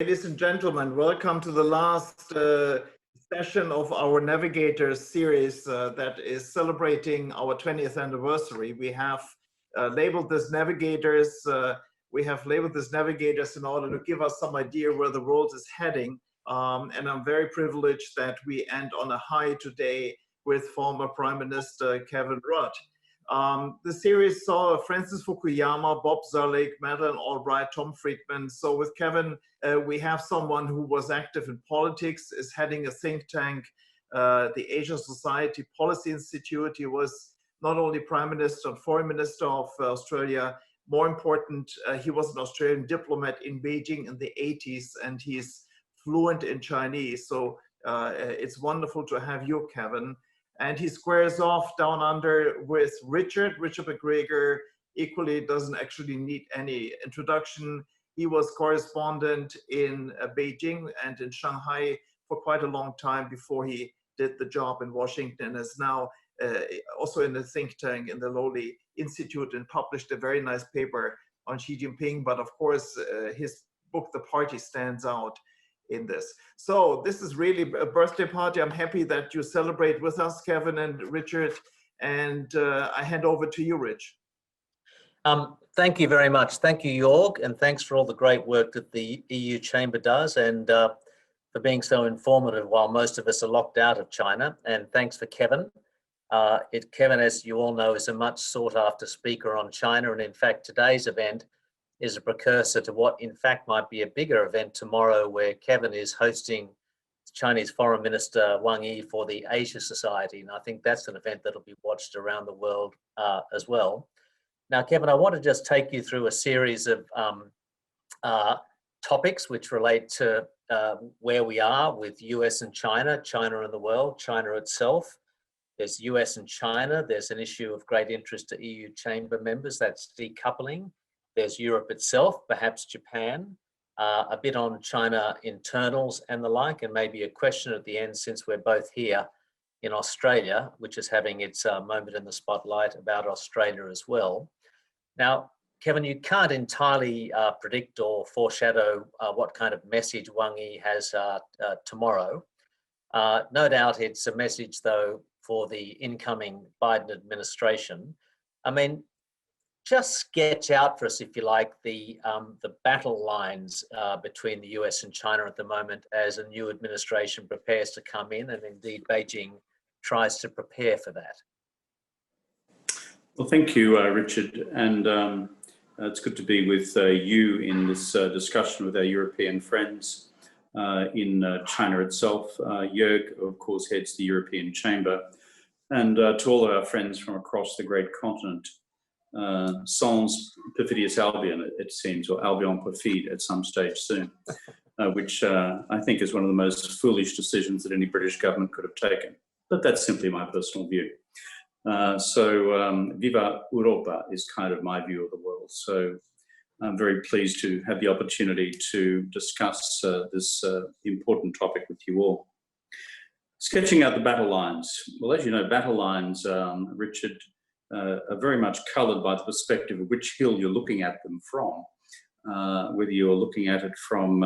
Ladies and gentlemen, welcome to the last session of our Navigators series that is celebrating our 20th anniversary. We have labeled this Navigators. We have labeled this Navigators in order to give us some idea where the world is heading. And I'm very privileged that we end on a high today with former Prime Minister Kevin Rudd. The series saw Francis Fukuyama, Bob Zoellick, Madeleine Albright, Tom Friedman. So with Kevin, we have someone who was active in politics, is heading a think tank, the Asia Society Policy Institute. He was not only Prime Minister and Foreign Minister of Australia, more important, he was an Australian diplomat in Beijing in the 80s, and he's fluent in Chinese. So it's wonderful to have you, Kevin. And he squares off down under with Richard McGregor. Equally doesn't actually need any introduction. He was correspondent in Beijing and in Shanghai for quite a long time before he did the job in Washington, is now also in the think tank in the Lowly Institute, and published a very nice paper on Xi Jinping. But of course, his book, The Party, stands out in this. So this is really a birthday party. I'm happy that you celebrate with us, Kevin and Richard, and I hand over to you, Rich. Thank you very much. Thank you, Jorg, and thanks for all the great work that the EU Chamber does, and for being so informative while most of us are locked out of China. And thanks for Kevin. Kevin, as you all know, is a much sought after speaker on China, and in fact today's event is a precursor to what in fact might be a bigger event tomorrow, where Kevin is hosting Chinese Foreign Minister Wang Yi for the Asia Society. And I think that's an event that'll be watched around the world as well. Now, Kevin, I want to just take you through a series of topics which relate to where we are with US and China, China and the world, China itself. There's US and China. There's an issue of great interest to EU Chamber members, that's decoupling. There's Europe itself, perhaps Japan, a bit on China internals and the like, and maybe a question at the end, since we're both here in Australia, which is having its moment in the spotlight, about Australia as well. Now, Kevin, you can't entirely predict or foreshadow what kind of message Wang Yi has tomorrow. No doubt it's a message, though, for the incoming Biden administration. I mean, just sketch out for us, if you like, the battle lines between the US and China at the moment as a new administration prepares to come in, and indeed Beijing tries to prepare for that. Well, thank you, Richard, and it's good to be with you in this discussion with our European friends in China itself. Jörg, of course, heads the European Chamber, and to all of our friends from across the great continent. Sans perfidious Albion, it seems, or Albion perfide at some stage soon, which I think is one of the most foolish decisions that any British government could have taken. But that's simply my personal view. Viva Europa is kind of my view of the world. So I'm very pleased to have the opportunity to discuss this important topic with you all. Sketching out the battle lines. Well, as you know, battle lines, Richard, are very much coloured by the perspective of which hill you're looking at them from. Whether you're looking at it from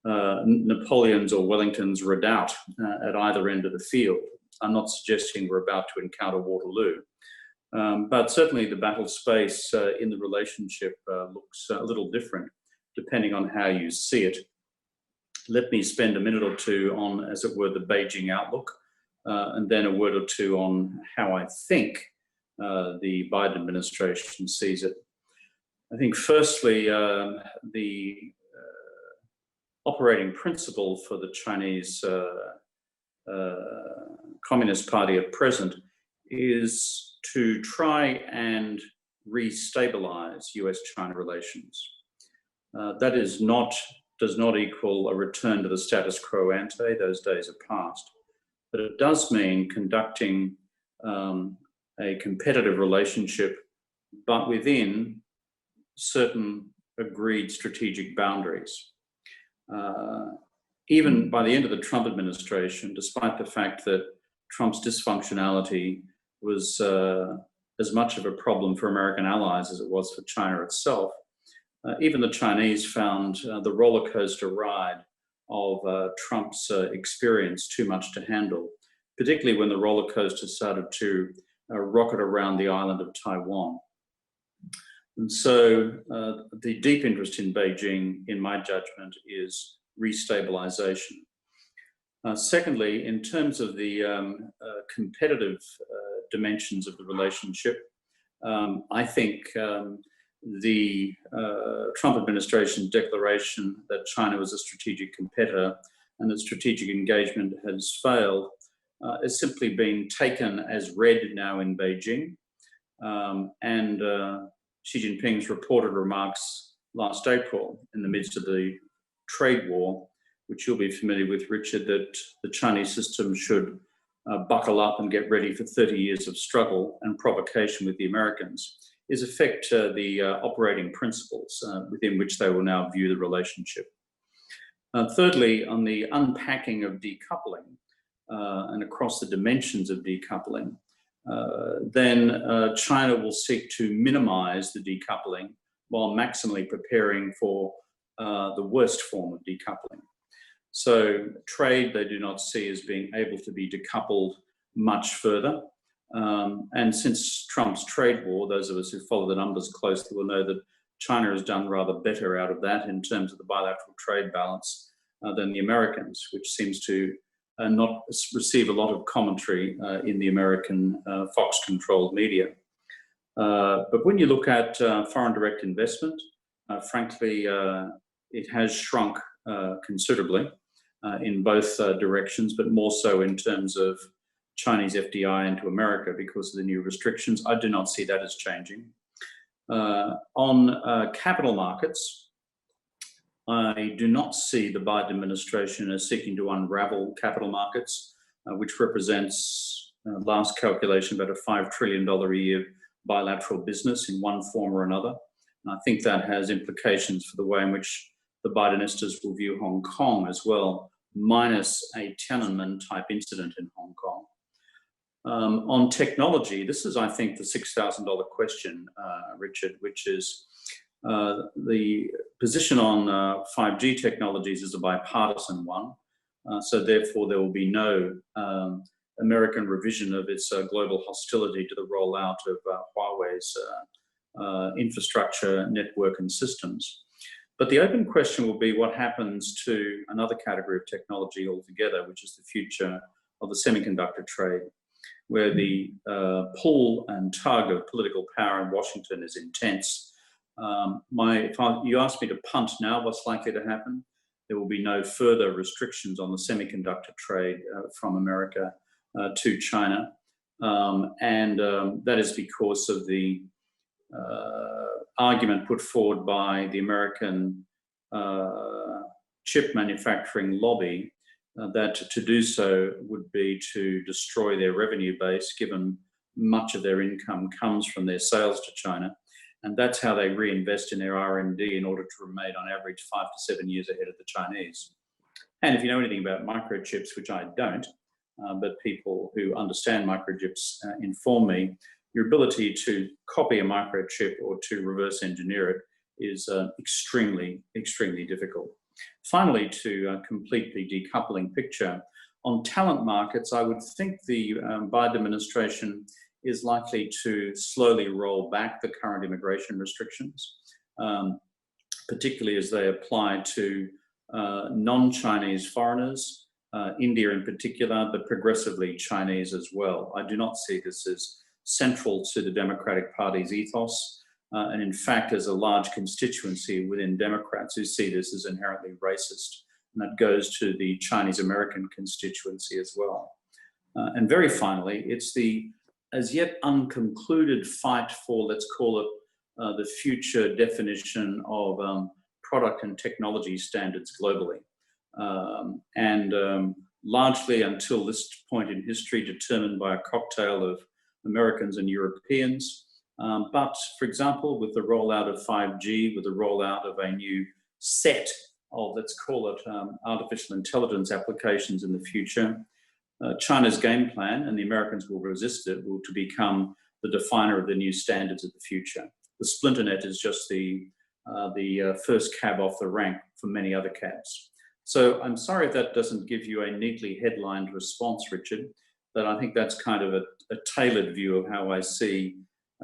Napoleon's or Wellington's redoubt at either end of the field. I'm not suggesting we're about to encounter Waterloo, but certainly the battle space in the relationship looks a little different depending on how you see it. Let me spend a minute or two on, as it were, the Beijing outlook, and then a word or two on how I think the Biden administration sees it. I think firstly, the operating principle for the Chinese Communist Party at present is to try and re-stabilize US-China relations. That is does not equal a return to the status quo ante, those days are past, but it does mean conducting a competitive relationship, but within certain agreed strategic boundaries. Even by the end of the Trump administration, despite the fact that Trump's dysfunctionality was as much of a problem for American allies as it was for China itself, even the Chinese found the roller coaster ride of Trump's experience too much to handle, particularly when the roller coaster started to rocket around the island of Taiwan. And so the deep interest in Beijing, in my judgment, is restabilization. Secondly, in terms of the competitive dimensions of the relationship, I think the Trump administration's declaration that China was a strategic competitor and that strategic engagement has failed is simply being taken as read now in Beijing. And Xi Jinping's reported remarks last April in the midst of the trade war, which you'll be familiar with, Richard, that the Chinese system should buckle up and get ready for 30 years of struggle and provocation with the Americans, is affect the operating principles within which they will now view the relationship. Thirdly, on the unpacking of decoupling and across the dimensions of decoupling, then China will seek to minimize the decoupling while maximally preparing for the worst form of decoupling. So trade they do not see as being able to be decoupled much further. And since Trump's trade war, those of us who follow the numbers closely will know that China has done rather better out of that in terms of the bilateral trade balance than the Americans, which seems to not receive a lot of commentary in the American Fox-controlled media. But when you look at foreign direct investment, frankly, it has shrunk considerably in both directions, but more so in terms of Chinese FDI into America because of the new restrictions. I do not see that as changing. On capital markets, I do not see the Biden administration as seeking to unravel capital markets, which represents, last calculation, about a $5 trillion a year bilateral business in one form or another. And I think that has implications for the way in which the Bidenistas will view Hong Kong as well, minus a Tiananmen type incident in Hong Kong. On technology, this is, I think, the $6,000 question, Richard, which is the position on 5G technologies is a bipartisan one. So therefore, there will be no American revision of its global hostility to the rollout of Huawei's infrastructure, network, and systems. But the open question will be what happens to another category of technology altogether, which is the future of the semiconductor trade, where the pull and tug of political power in Washington is intense. You asked me to punt now, what's likely to happen? There will be no further restrictions on the semiconductor trade from America to China. That is because of the argument put forward by the American chip manufacturing lobby that to do so would be to destroy their revenue base, given much of their income comes from their sales to China. And that's how they reinvest in their R&D in order to remain on average 5 to 7 years ahead of the Chinese. And if you know anything about microchips, which I don't, but people who understand microchips inform me, your ability to copy a microchip or to reverse engineer it is extremely, extremely difficult. Finally, to complete the decoupling picture, on talent markets, I would think the Biden administration is likely to slowly roll back the current immigration restrictions, particularly as they apply to non-Chinese foreigners, India in particular, but progressively Chinese as well. I do not see this as central to the Democratic Party's ethos. And in fact, there's a large constituency within Democrats who see this as inherently racist. And that goes to the Chinese American constituency as well. And very finally, it's the as yet unconcluded fight for, let's call it, the future definition of product and technology standards globally. Largely until this point in history determined by a cocktail of Americans and Europeans. But for example, with the rollout of 5G, with the rollout of a new set of, let's call it, artificial intelligence applications in the future, China's game plan, and the Americans will resist it, will to become the definer of the new standards of the future. The splinter net is just the the first cab off the rank for many other cabs. So I'm sorry if that doesn't give you a neatly headlined response, Richard, but I think that's kind of a tailored view of how I see,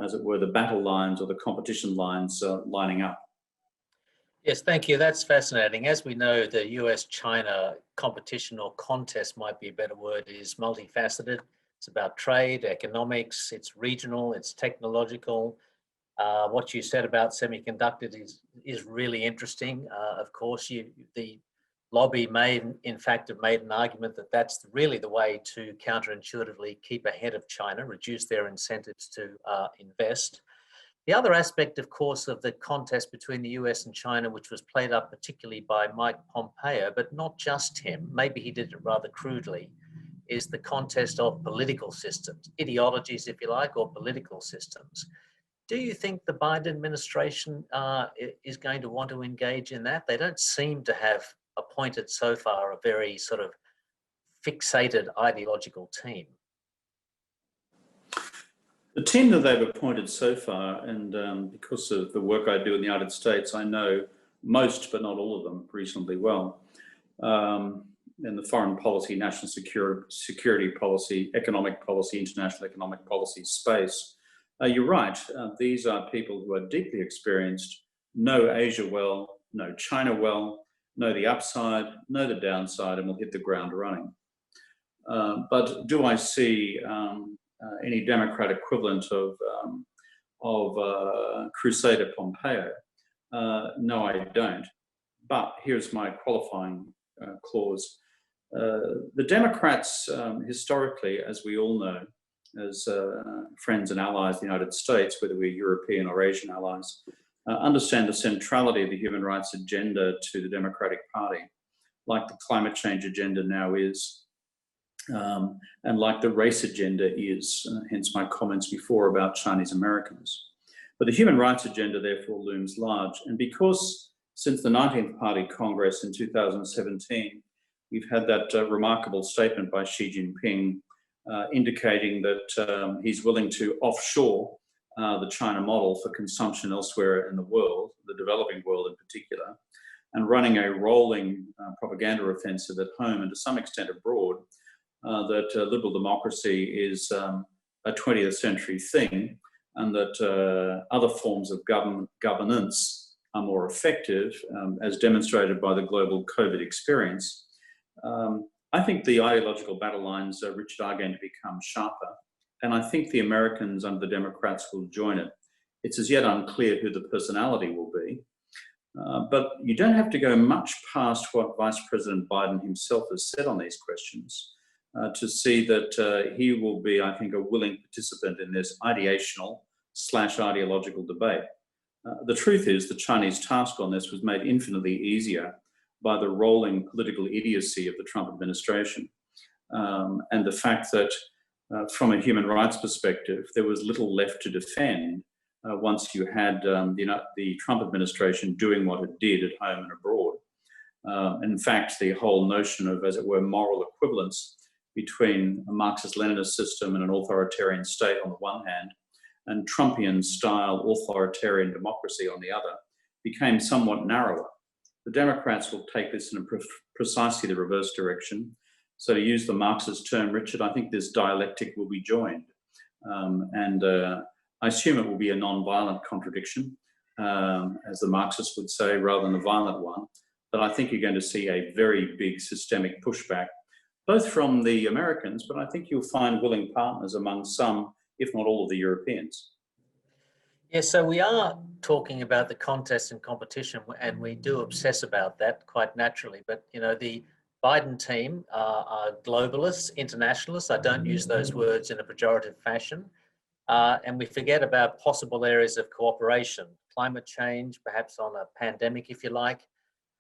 as it were, the battle lines or the competition lines lining up. Yes, thank you. That's fascinating. As we know, the US-China competition, or contest might be a better word, is multifaceted. It's about trade, economics, it's regional, it's technological. What you said about semiconductors is really interesting. Of course, the lobby may, in fact, have made an argument that that's really the way to counterintuitively keep ahead of China, reduce their incentives to invest. The other aspect, of course, of the contest between the US and China, which was played up particularly by Mike Pompeo, but not just him, maybe he did it rather crudely, is the contest of political systems, ideologies, if you like, or political systems. Do you think the Biden administration is going to want to engage in that? They don't seem to have appointed so far a very sort of fixated ideological team. The team that they've appointed so far, and because of the work I do in the United States, I know most, but not all of them, reasonably well. In the foreign policy, national security policy, economic policy, international economic policy space. You're right, these are people who are deeply experienced, know Asia well, know China well, know the upside, know the downside, and will hit the ground running. But do I see any Democrat equivalent of Crusader Pompeo? No, I don't. But here's my qualifying clause. The Democrats, historically, as we all know, as friends and allies of the United States, whether we're European or Asian allies, understand the centrality of the human rights agenda to the Democratic Party, like the climate change agenda now is, and like the race agenda is, hence my comments before about Chinese Americans. But the human rights agenda therefore looms large. And because since the 19th Party Congress in 2017, we've had that remarkable statement by Xi Jinping indicating that he's willing to offshore the China model for consumption elsewhere in the world, the developing world in particular, and running a rolling propaganda offensive at home and to some extent abroad, that liberal democracy is a 20th century thing, and that other forms of governance are more effective, as demonstrated by the global COVID experience. I think the ideological battle lines, Richard, are going to become sharper, and I think the Americans under the Democrats will join it. It's as yet unclear who the personality will be, but you don't have to go much past what Vice President Biden himself has said on these questions to see that he will be, I think, a willing participant in this ideational/ideological debate. The truth is the Chinese task on this was made infinitely easier by the rolling political idiocy of the Trump administration, and the fact that from a human rights perspective, there was little left to defend once you had the Trump administration doing what it did at home and abroad. In fact, the whole notion of, as it were, moral equivalence between a Marxist-Leninist system and an authoritarian state on the one hand, and Trumpian-style authoritarian democracy on the other, became somewhat narrower. The Democrats will take this in precisely the reverse direction. So to use the Marxist term, Richard, I think this dialectic will be joined. And I assume it will be a non-violent contradiction, as the Marxists would say, rather than a violent one. But I think you're going to see a very big systemic pushback, both from the Americans, but I think you'll find willing partners among some, if not all, of the Europeans. Yeah, so we are talking about the contest and competition, and we do obsess about that quite naturally. But, you know, the Biden team are globalists, internationalists. I don't use those words in a pejorative fashion. And we forget about possible areas of cooperation, climate change, perhaps on a pandemic, if you like.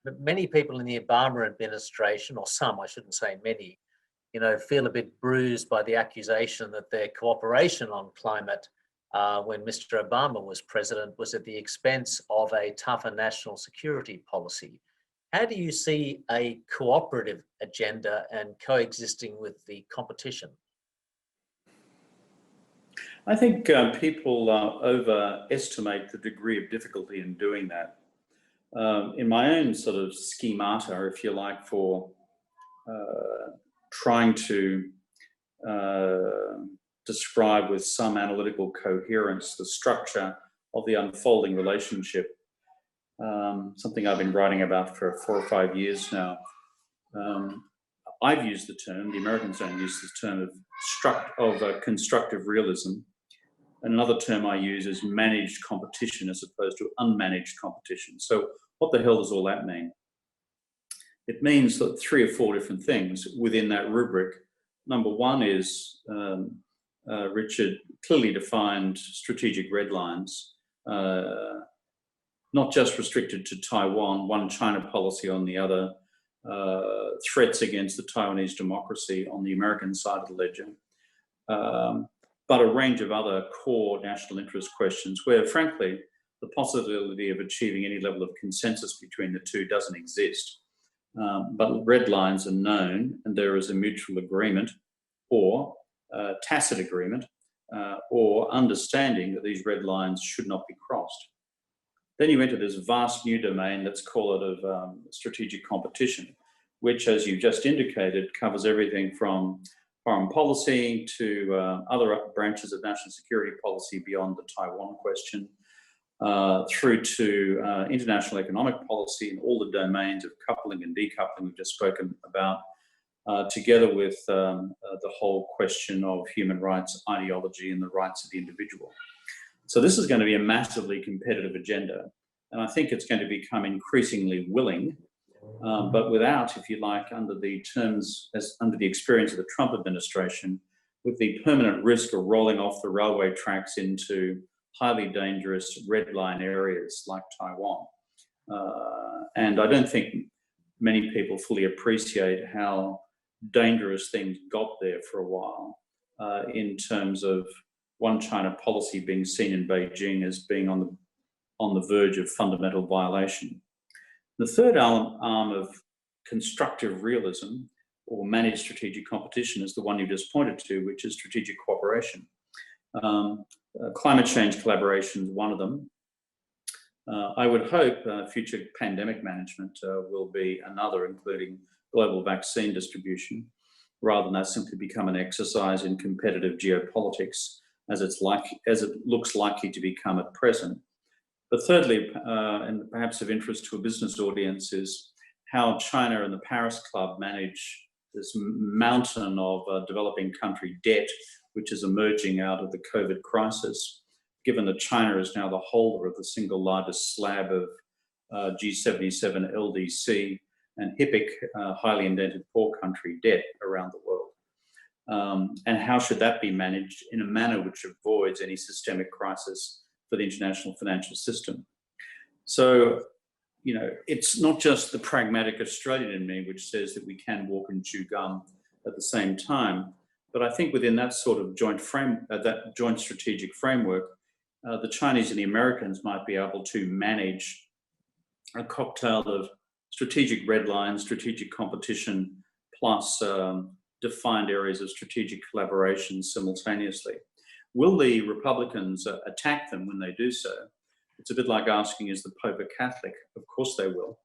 But many people in the Obama administration, or some, I shouldn't say many, you know, feel a bit bruised by the accusation that their cooperation on climate when Mr. Obama was president was at the expense of a tougher national security policy. How do you see a cooperative agenda and coexisting with the competition? I think people overestimate the degree of difficulty in doing that. in my own sort of schemata, if you like, for trying to describe with some analytical coherence the structure of the unfolding relationship, something I've been writing about for 4 or 5 years now. I've used the term, the Americans don't use the term of constructive realism. Another term I use is managed competition as opposed to unmanaged competition. So what the hell does all that mean? It means that 3 or 4 different things within that rubric. Number one is Richard clearly defined strategic red lines, not just restricted to Taiwan, one China policy on the other, threats against the Taiwanese democracy on the American side of the ledger, but a range of other core national interest questions where, frankly, the possibility of achieving any level of consensus between the two doesn't exist. But red lines are known, and there is a mutual agreement or tacit agreement or understanding that these red lines should not be crossed. Then you enter this vast new domain, let's call it, of strategic competition, which, as you just indicated, covers everything from foreign policy to other branches of national security policy beyond the Taiwan question, through to international economic policy and all the domains of coupling and decoupling we've just spoken about, together with the whole question of human rights ideology and the rights of the individual. So this is going to be a massively competitive agenda, and I think it's going to become increasingly willing, but without, if you like, under the experience of the Trump administration, with the permanent risk of rolling off the railway tracks into highly dangerous red line areas like Taiwan. And I don't think many people fully appreciate how dangerous things got there for a while in terms of one China policy being seen in Beijing as being on the verge of fundamental violation. The third arm of constructive realism or managed strategic competition is the one you just pointed to, which is strategic cooperation. Climate change collaboration is one of them. I would hope future pandemic management will be another, including global vaccine distribution, rather than that simply become an exercise in competitive geopolitics, as it looks likely to become at present. But thirdly, and perhaps of interest to a business audience, is how China and the Paris Club manage this mountain of developing country debt, which is emerging out of the COVID crisis, given that China is now the holder of the single largest slab of G77 LDC and HIPC, highly indented poor country debt around the world. And how should that be managed in a manner which avoids any systemic crisis for the international financial system? So, you know, it's not just the pragmatic Australian in me which says that we can walk and chew gum at the same time, but I think within that sort of joint strategic framework, the Chinese and the Americans might be able to manage a cocktail of strategic red lines, strategic competition, plus defined areas of strategic collaboration simultaneously. Will the Republicans attack them when they do so? It's a bit like asking, is the Pope a Catholic? Of course they will.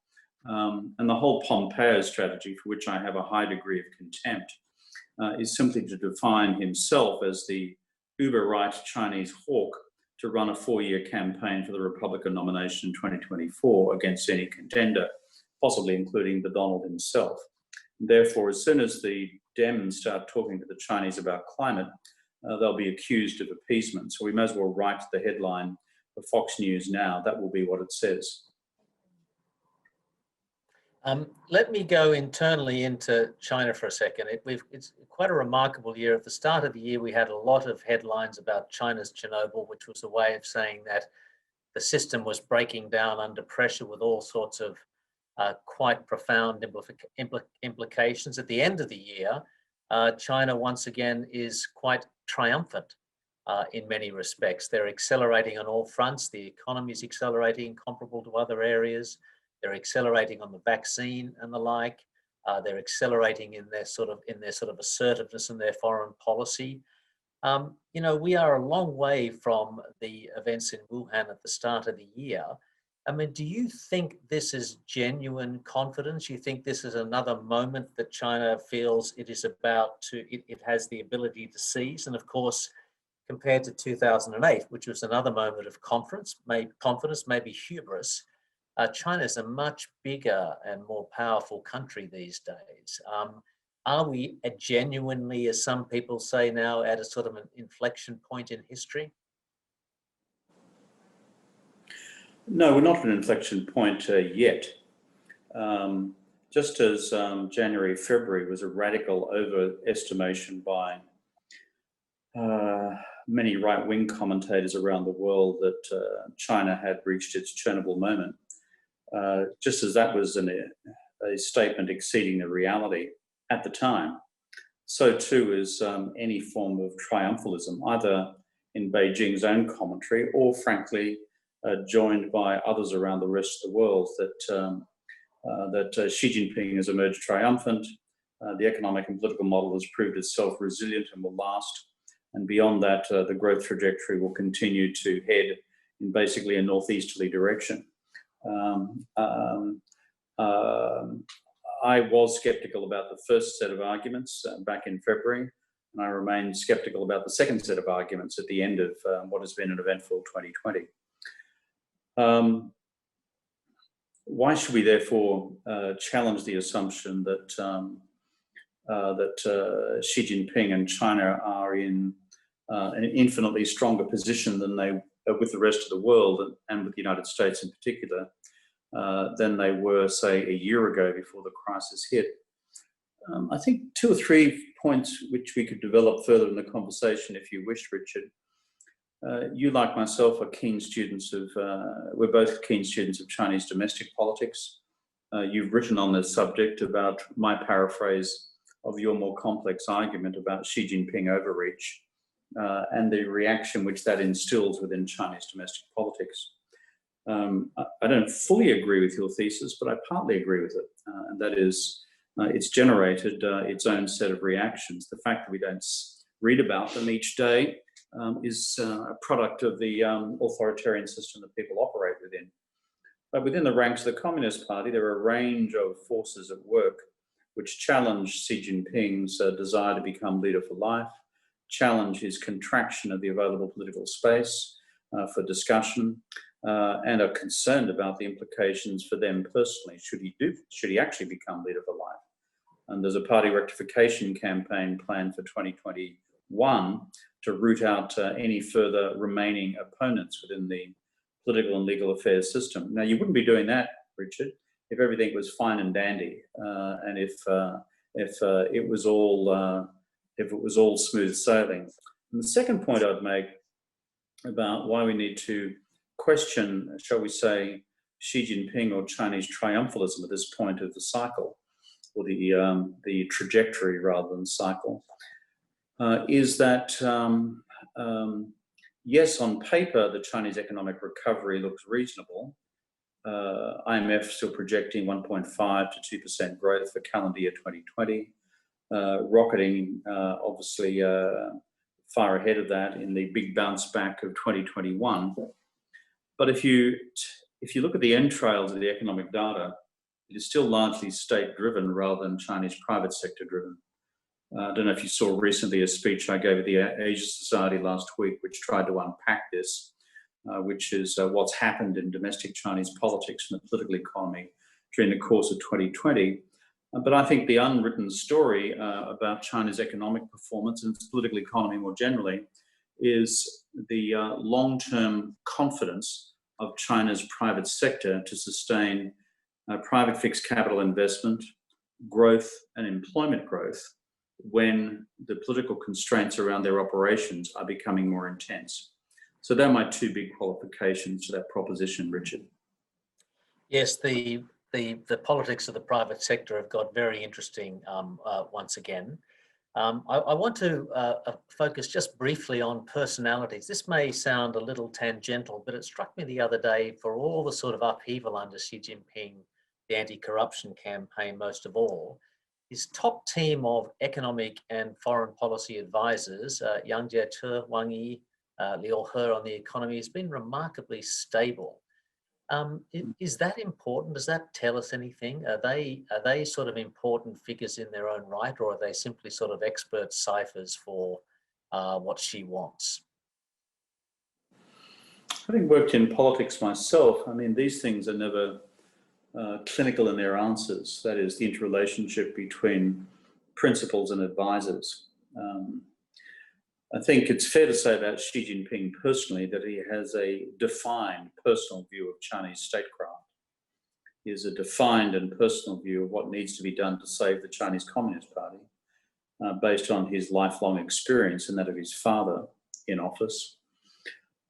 And the whole Pompeo strategy, for which I have a high degree of contempt, is simply to define himself as the uber-right Chinese hawk to run a 4-year campaign for the Republican nomination in 2024 against any contender, possibly including the Donald himself. And therefore, as soon as the Dems start talking to the Chinese about climate, they'll be accused of appeasement. So we may as well write the headline of Fox News now. That will be what it says. Let me go internally into China for a second. It's quite a remarkable year. At the start of the year, we had a lot of headlines about China's Chernobyl, which was a way of saying that the system was breaking down under pressure with all sorts of quite profound implications. At the end of the year, China once again is quite triumphant in many respects. They're accelerating on all fronts. The economy is accelerating, comparable to other areas. They're accelerating on the vaccine and the like. They're accelerating in their sort of assertiveness in their foreign policy. You know, we are a long way from the events in Wuhan at the start of the year, I mean, do you think this is genuine confidence? You think this is another moment that China feels it is about to, it has the ability to seize? And of course, compared to 2008, which was another moment of confidence, maybe hubris, China is a much bigger and more powerful country these days. Are we genuinely, as some people say now, at a sort of an inflection point in history? No, we're not at an inflection point yet. Just as January, February was a radical overestimation by many right-wing commentators around the world that China had reached its Chernobyl moment, just as that was a statement exceeding the reality at the time, so too is any form of triumphalism, either in Beijing's own commentary or, frankly, joined by others around the rest of the world, that Xi Jinping has emerged triumphant, the economic and political model has proved itself resilient and will last, and beyond that, the growth trajectory will continue to head in basically a northeasterly direction. I was skeptical about the first set of arguments back in February, and I remain skeptical about the second set of arguments at the end of what has been an eventful 2020. Why should we therefore challenge the assumption that Xi Jinping and China are in an infinitely stronger position than they with the rest of the world and with the United States in particular than they were, say, a year ago before the crisis hit? I think 2 or 3 points which we could develop further in the conversation if you wish, Richard. You, like myself, are keen students of, we're both keen students of Chinese domestic politics. You've written on this subject about my paraphrase of your more complex argument about Xi Jinping overreach and the reaction which that instills within Chinese domestic politics. I don't fully agree with your thesis, but I partly agree with it. And that is, it's generated its own set of reactions. The fact that we don't read about them each day is a product of the authoritarian system that people operate within. But within the ranks of the Communist Party, there are a range of forces at work which challenge Xi Jinping's desire to become leader for life, challenge his contraction of the available political space for discussion, and are concerned about the implications for them personally should he actually become leader for life. And there's a party rectification campaign planned for 2021 to root out any further remaining opponents within the political and legal affairs system. Now, you wouldn't be doing that, Richard, if everything was fine and dandy, and if it was all smooth sailing. And the second point I'd make about why we need to question, shall we say, Xi Jinping or Chinese triumphalism at this point of the cycle, or the trajectory rather than cycle, is that yes, on paper, the Chinese economic recovery looks reasonable. IMF still projecting 1.5 to 2% growth for calendar year 2020, rocketing obviously far ahead of that in the big bounce back of 2021. But if you look at the entrails of the economic data, it is still largely state-driven rather than Chinese private sector-driven. I don't know if you saw recently a speech I gave at the Asia Society last week, which tried to unpack this, which is what's happened in domestic Chinese politics and the political economy during the course of 2020. But I think the unwritten story about China's economic performance and its political economy more generally is the long-term confidence of China's private sector to sustain private fixed capital investment, growth and employment growth when the political constraints around their operations are becoming more intense. So they're my 2 big qualifications to that proposition, Richard. Yes, the politics of the private sector have got very interesting once again. I want to focus just briefly on personalities. This may sound a little tangential, but it struck me the other day, for all the sort of upheaval under Xi Jinping, the anti-corruption campaign most of all, his top team of economic and foreign policy advisors, Yang Jiechi, Wang Yi, Liu He on the economy, has been remarkably stable. Is that important? Does that tell us anything? Are they sort of important figures in their own right, or are they simply sort of expert ciphers for what she wants? Having worked in politics myself, I mean, these things are never clinical in their answers. That is, the interrelationship between principals and advisors. I think it's fair to say about Xi Jinping personally that he has a defined personal view of Chinese statecraft. He has a defined and personal view of what needs to be done to save the Chinese Communist Party, based on his lifelong experience and that of his father in office.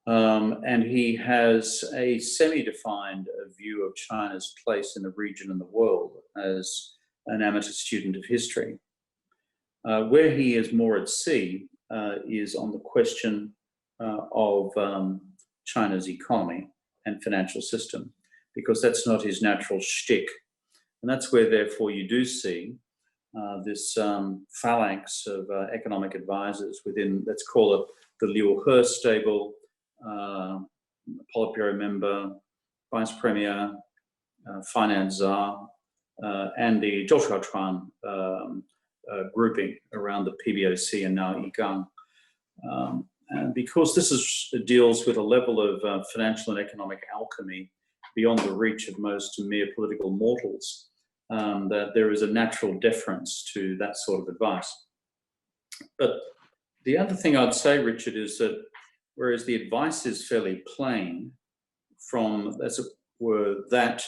And he has a semi-defined view of China's place in the region and the world as an amateur student of history. Where he is more at sea is on the question of China's economy and financial system, because that's not his natural shtick. And that's where, therefore, you do see this phalanx of economic advisors within, let's call it the Liu He stable, Politburo member, Vice Premier, Finance Czar, and the Zhou Shuachuan grouping around the PBOC and now Yigang. And because this deals with a level of financial and economic alchemy beyond the reach of most mere political mortals, that there is a natural deference to that sort of advice. But the other thing I'd say, Richard, is that whereas the advice is fairly plain from, as it were, that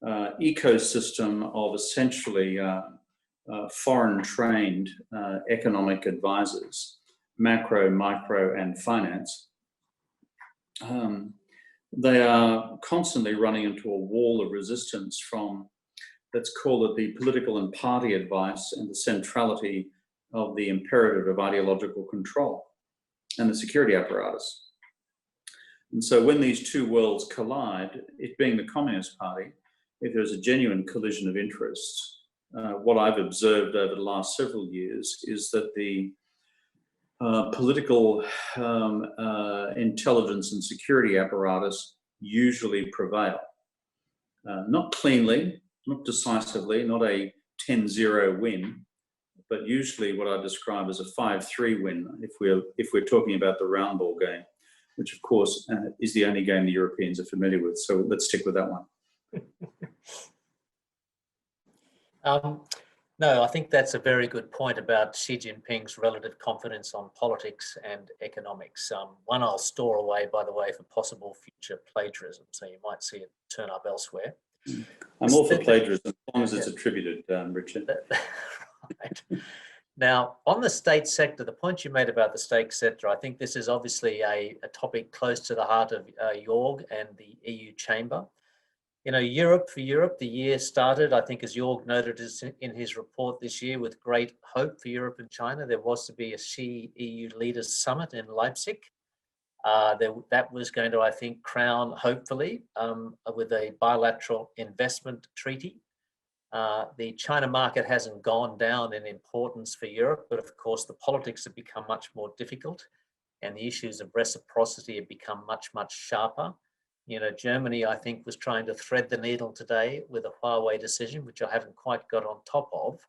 ecosystem of essentially foreign-trained economic advisors, macro, micro, and finance, they are constantly running into a wall of resistance from, let's call it, the political and party advice and the centrality of the imperative of ideological control and the security apparatus. And so when these two worlds collide, it being the Communist Party, if there's a genuine collision of interests, what I've observed over the last several years is that the political intelligence and security apparatus usually prevail. Not cleanly, not decisively, not a 10-0 win, but usually what I describe as a 5-3 win if we're talking about the round ball game, which of course is the only game the Europeans are familiar with. So let's stick with that one. No, I think that's a very good point about Xi Jinping's relative confidence on politics and economics. One I'll store away, by the way, for possible future plagiarism, so you might see it turn up elsewhere. I'm all for plagiarism, as long as it's attributed, Richard. Right. Now, on the state sector, the point you made about the state sector, I think this is obviously a topic close to the heart of Jorg and the EU Chamber. You know, for Europe, the year started, I think, as Jorg noted in his report this year, with great hope for Europe and China. There was to be a Xi-EU Leaders Summit in Leipzig. That was going to, I think, crown, hopefully, with a bilateral investment treaty. The China market hasn't gone down in importance for Europe, but of course the politics have become much more difficult and the issues of reciprocity have become much, much sharper. You know, Germany, I think, was trying to thread the needle today with a Huawei decision, which I haven't quite got on top of.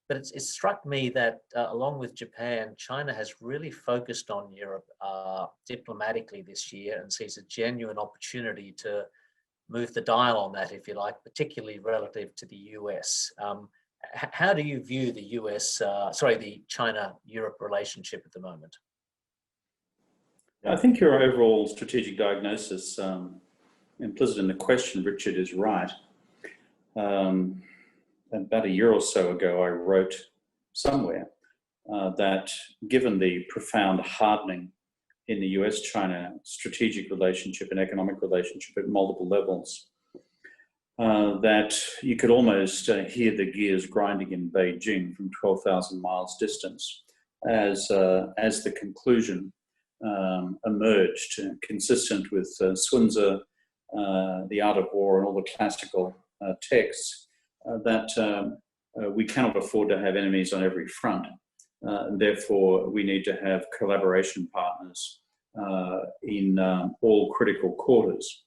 But it struck me that along with Japan, China has really focused on Europe diplomatically this year and sees a genuine opportunity to move the dial on that, if you like, particularly relative to the US. How do you view the China-Europe relationship at the moment? I think your overall strategic diagnosis, implicit in the question, Richard, is right. About a year or so ago, I wrote somewhere that given the profound hardening in the US-China strategic relationship and economic relationship at multiple levels, that you could almost hear the gears grinding in Beijing from 12,000 miles distance as the conclusion emerged, consistent with Sun Tzu, The Art of War, and all the classical texts, that we cannot afford to have enemies on every front. And therefore, we need to have collaboration partners in all critical quarters.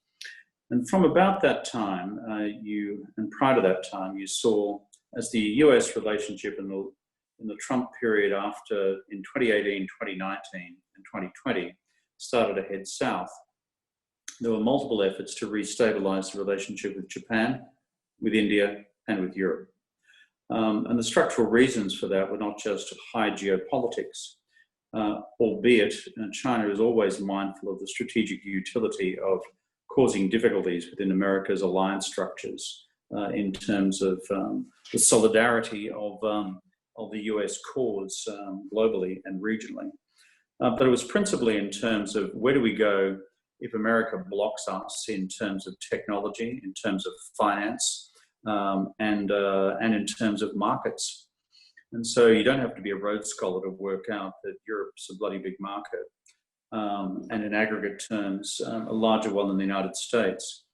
And from about that time, and prior to that time, you saw as the US relationship in the Trump period after in 2018, 2019, and 2020 started to head south, there were multiple efforts to restabilize the relationship with Japan, with India, and with Europe. And the structural reasons for that were not just high geopolitics, albeit China is always mindful of the strategic utility of causing difficulties within America's alliance structures in terms of the solidarity of the US cause globally and regionally. But it was principally in terms of where do we go if America blocks us in terms of technology, in terms of finance, and in terms of markets. And so you don't have to be a Rhodes Scholar to work out that Europe's a bloody big market, and in aggregate terms, a larger one than the United States.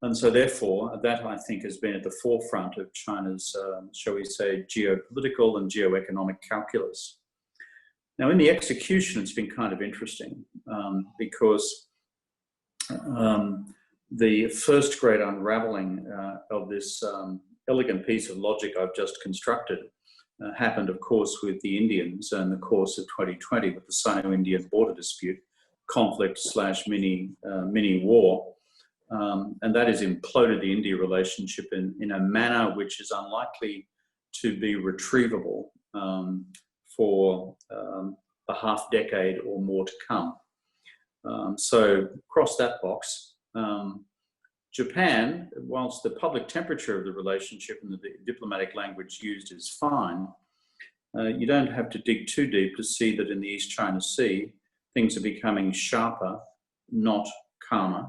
And so therefore, that I think has been at the forefront of China's, shall we say, geopolitical and geoeconomic calculus. Now in the execution, it's been kind of interesting because the first great unraveling of this elegant piece of logic I've just constructed happened, of course, with the Indians in the course of 2020 with the Sino-Indian border dispute, conflict / mini war. And that has imploded the India relationship in a manner which is unlikely to be retrievable for a half decade or more to come. So cross that box. Japan, whilst the public temperature of the relationship and the diplomatic language used is fine, you don't have to dig too deep to see that in the East China Sea, things are becoming sharper, not calmer.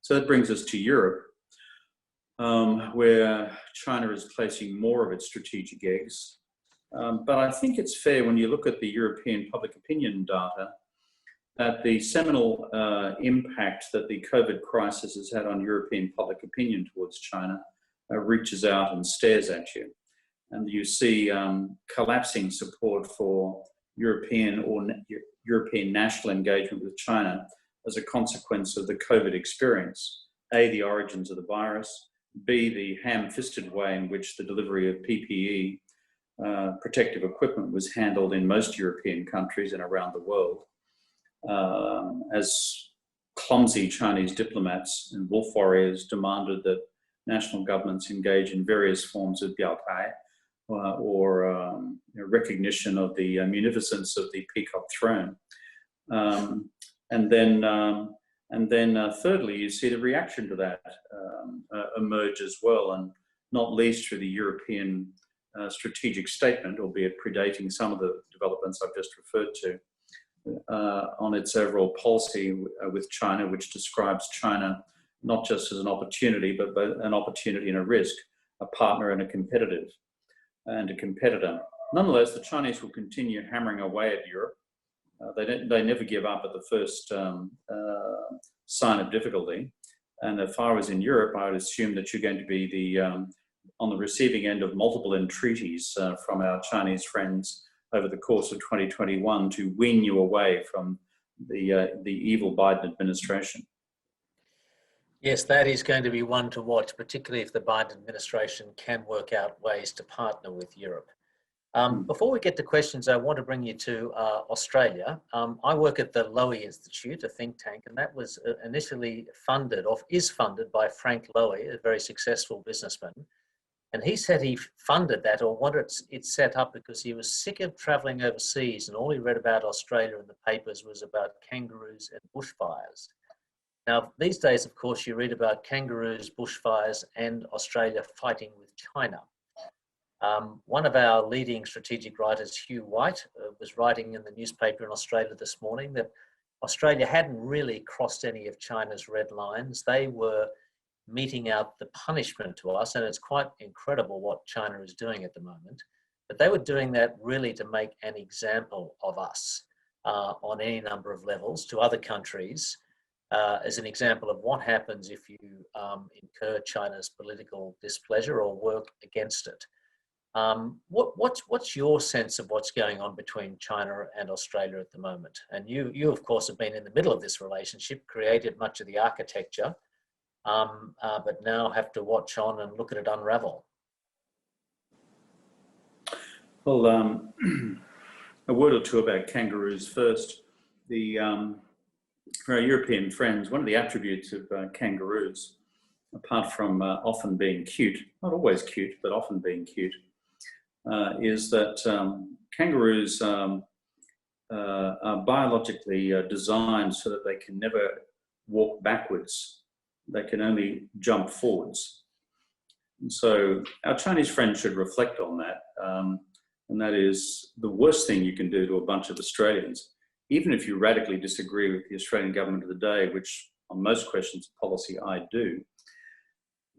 So that brings us to Europe, where China is placing more of its strategic eggs. But I think it's fair when you look at the European public opinion data that the seminal impact that the COVID crisis has had on European public opinion towards China reaches out and stares at you. And you see collapsing support for European national engagement with China as a consequence of the COVID experience. A, the origins of the virus, B, the ham-fisted way in which the delivery of PPE, protective equipment, was handled in most European countries and around the world. As clumsy Chinese diplomats and wolf warriors demanded that national governments engage in various forms of biaotai or recognition of the munificence of the peacock throne. And then thirdly, you see the reaction to that emerge as well, and not least through the European strategic statement, albeit predating some of the developments I've just referred to, on its overall policy with China, which describes China not just as an opportunity, but an opportunity and a risk, a partner and a competitor. Nonetheless, the Chinese will continue hammering away at Europe. They never give up at the first sign of difficulty. And if I was in Europe, I would assume that you're going to be on the receiving end of multiple entreaties from our Chinese friends over the course of 2021 to wean you away from the evil Biden administration. Yes, that is going to be one to watch, particularly if the Biden administration can work out ways to partner with Europe. Before we get to questions, I want to bring you to Australia. I work at the Lowy Institute, a think tank, and that was initially funded, or is funded, by Frank Lowy, a very successful businessman. And he said he funded that, or wanted it set up, because he was sick of traveling overseas, and all he read about Australia in the papers was about kangaroos and bushfires. Now, these days, of course, you read about kangaroos, bushfires, and Australia fighting with China. One of our leading strategic writers, Hugh White, was writing in the newspaper in Australia this morning that Australia hadn't really crossed any of China's red lines. They were meting out the punishment to us, and it's quite incredible what China is doing at the moment. But they were doing that really to make an example of us on any number of levels to other countries, as an example of what happens if you incur China's political displeasure or work against it. What's your sense of what's going on between China and Australia at the moment? And you of course have been in the middle of this relationship, created much of the architecture, but now have to watch on and look at it unravel. Well, a word or two about kangaroos first. For our European friends, one of the attributes of kangaroos, apart from often being cute, not always cute, but often being cute, is that kangaroos are biologically designed so that they can never walk backwards. They can only jump forwards. And so our Chinese friends should reflect on that. And that is the worst thing you can do to a bunch of Australians, even if you radically disagree with the Australian government of the day, which on most questions of policy I do.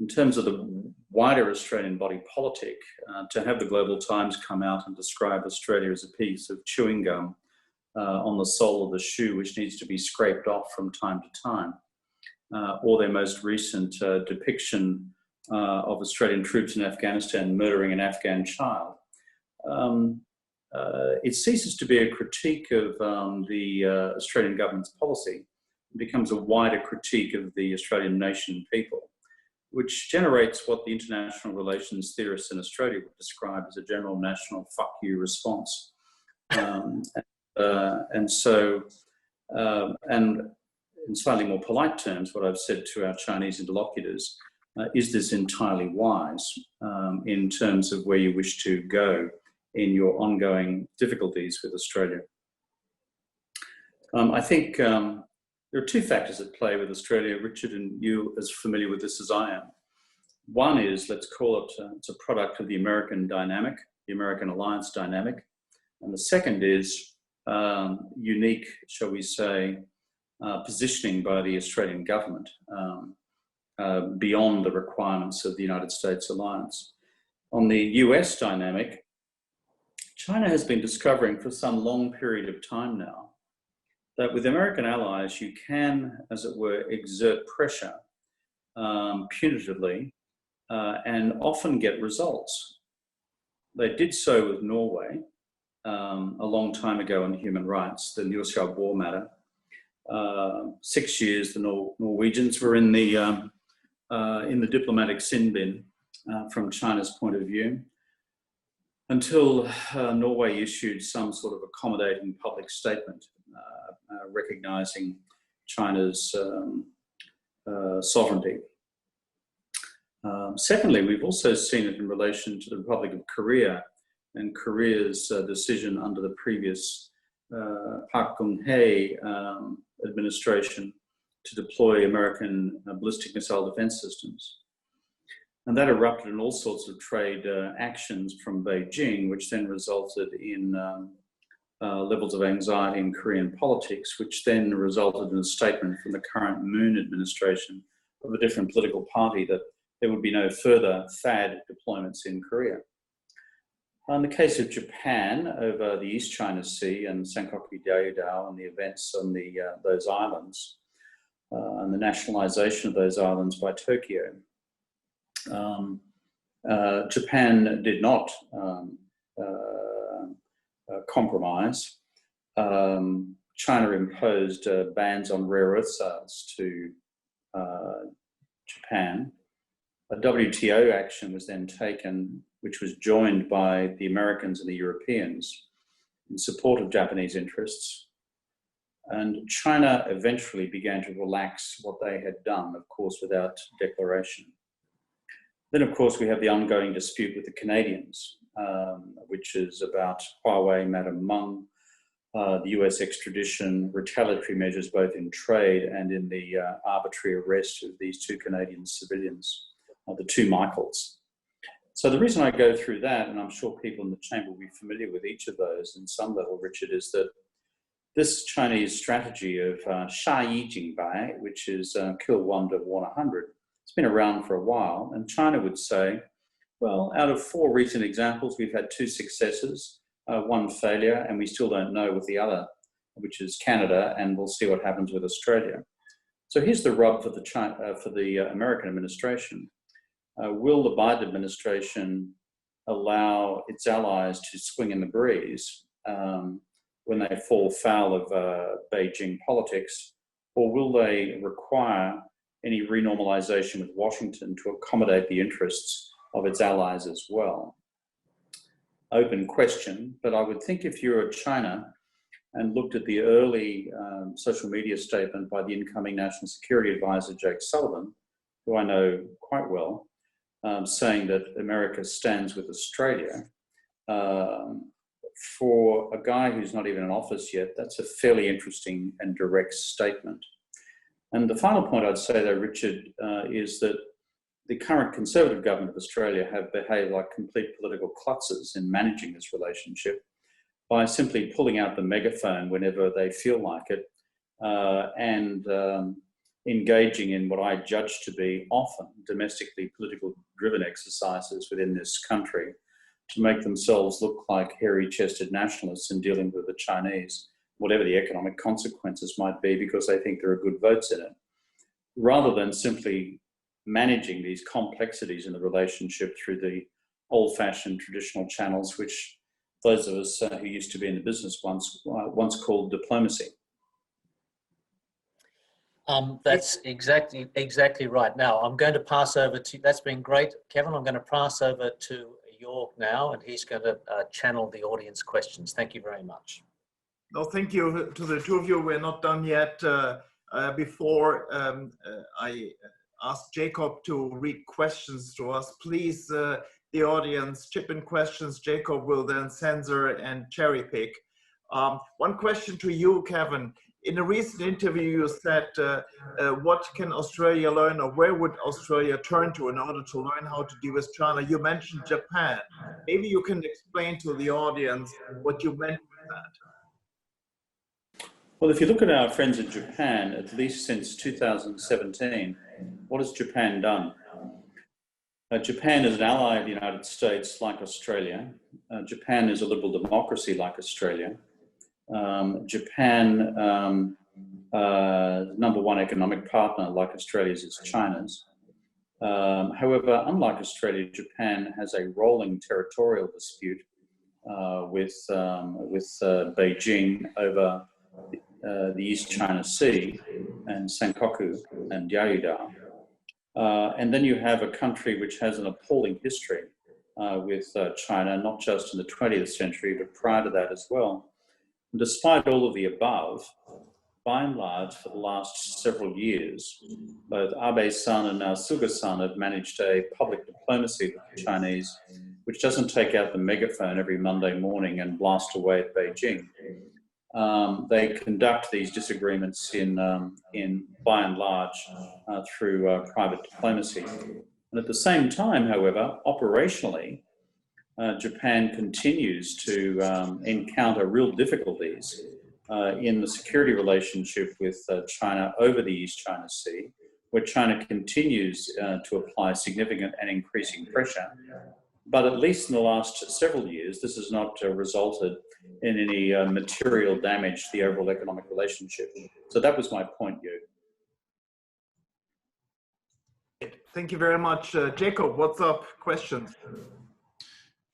In terms of the wider Australian body politic, to have the Global Times come out and describe Australia as a piece of chewing gum on the sole of the shoe, which needs to be scraped off from time to time, or their most recent depiction of Australian troops in Afghanistan murdering an Afghan child, it ceases to be a critique of the Australian government's policy. It becomes a wider critique of the Australian nation and people, which generates what the international relations theorists in Australia would describe as a general national fuck you response. And in slightly more polite terms, what I've said to our Chinese interlocutors, is this entirely wise in terms of where you wish to go in your ongoing difficulties with Australia? I think there are two factors at play with Australia. Richard, and you as familiar with this as I am. One is, let's call it, it's a product of the American dynamic, the American alliance dynamic. And the second is unique, shall we say, positioning by the Australian government beyond the requirements of the United States alliance. On the US dynamic, China has been discovering for some long period of time now that with American allies, you can, as it were, exert pressure punitively and often get results. They did so with Norway a long time ago on human rights, the Liu Xiaobo matter. 6 years, the Norwegians were in the diplomatic sin bin from China's point of view, until Norway issued some sort of accommodating public statement recognizing China's sovereignty. Secondly, we've also seen it in relation to the Republic of Korea and Korea's decision under the previous Park Geun-hye administration to deploy American ballistic missile defense systems. And that erupted in all sorts of trade actions from Beijing, which then resulted in levels of anxiety in Korean politics, which then resulted in a statement from the current Moon administration of a different political party that there would be no further THAAD deployments in Korea. In the case of Japan, over the East China Sea and Senkaku Diaodao and the events on those islands, and the nationalization of those islands by Tokyo, Japan did not compromise. China imposed bans on rare earth sales to Japan. A WTO action was then taken, which was joined by the Americans and the Europeans in support of Japanese interests. And China eventually began to relax what they had done, of course, without declaration. Then, of course, we have the ongoing dispute with the Canadians, which is about Huawei, Madam Meng, the US extradition, retaliatory measures both in trade and in the arbitrary arrest of these two Canadian civilians, the two Michaels. So the reason I go through that, and I'm sure people in the chamber will be familiar with each of those in some level, Richard, is that this Chinese strategy of Sha Yi Jingbai, which is kill one to warn 100, it's been around for a while, and China would say, well, out of 4 recent examples, we've had 2 successes, 1 failure, and we still don't know with the other, which is Canada, and we'll see what happens with Australia. So here's the rub for the American administration. Will the Biden administration allow its allies to swing in the breeze when they fall foul of Beijing politics, or will they require any renormalization with Washington to accommodate the interests of its allies as well? Open question, but I would think if you're China and looked at the early social media statement by the incoming National Security Advisor, Jake Sullivan, who I know quite well, saying that America stands with Australia, for a guy who's not even in office yet, that's a fairly interesting and direct statement. And the final point I'd say though, Richard, is that the current Conservative government of Australia have behaved like complete political klutzes in managing this relationship by simply pulling out the megaphone whenever they feel like it, and engaging in what I judge to be often domestically political driven exercises within this country to make themselves look like hairy-chested nationalists in dealing with the Chinese, whatever the economic consequences might be, because they think there are good votes in it, rather than simply managing these complexities in the relationship through the old-fashioned traditional channels, which those of us who used to be in the business once called diplomacy. That's exactly right. Now, I'm going to pass over to, that's been great, Kevin. I'm going to pass over to York now, and he's going to channel the audience questions. Thank you very much. No, thank you to the two of you. We're not done yet. Before I ask Jacob to read questions to us, please, the audience, chip in questions. Jacob will then censor and cherry pick. One question to you, Kevin. In a recent interview, you said, what can Australia learn, or where would Australia turn to in order to learn how to deal with China? You mentioned Japan. Maybe you can explain to the audience what you meant with that. Well, if you look at our friends in Japan, at least since 2017, what has Japan done? Japan is an ally of the United States, like Australia. Japan is a liberal democracy, like Australia. Japan, number one economic partner, like Australia's, is China's. However, unlike Australia, Japan has a rolling territorial dispute with Beijing over the East China Sea and Senkaku and Diaoyuda. And then you have a country which has an appalling history with China, not just in the 20th century, but prior to that as well. And despite all of the above, by and large, for the last several years, both Abe-san and now Suga-san have managed a public diplomacy with the Chinese, which doesn't take out the megaphone every Monday morning and blast away at Beijing. They conduct these disagreements in by and large, through private diplomacy. And at the same time, however, operationally, Japan continues to encounter real difficulties in the security relationship with China over the East China Sea, where China continues to apply significant and increasing pressure. But at least in the last several years, this has not resulted in any material damage to the overall economic relationship. So that was my point, Yu. Thank you very much. Jacob, what's up? Questions?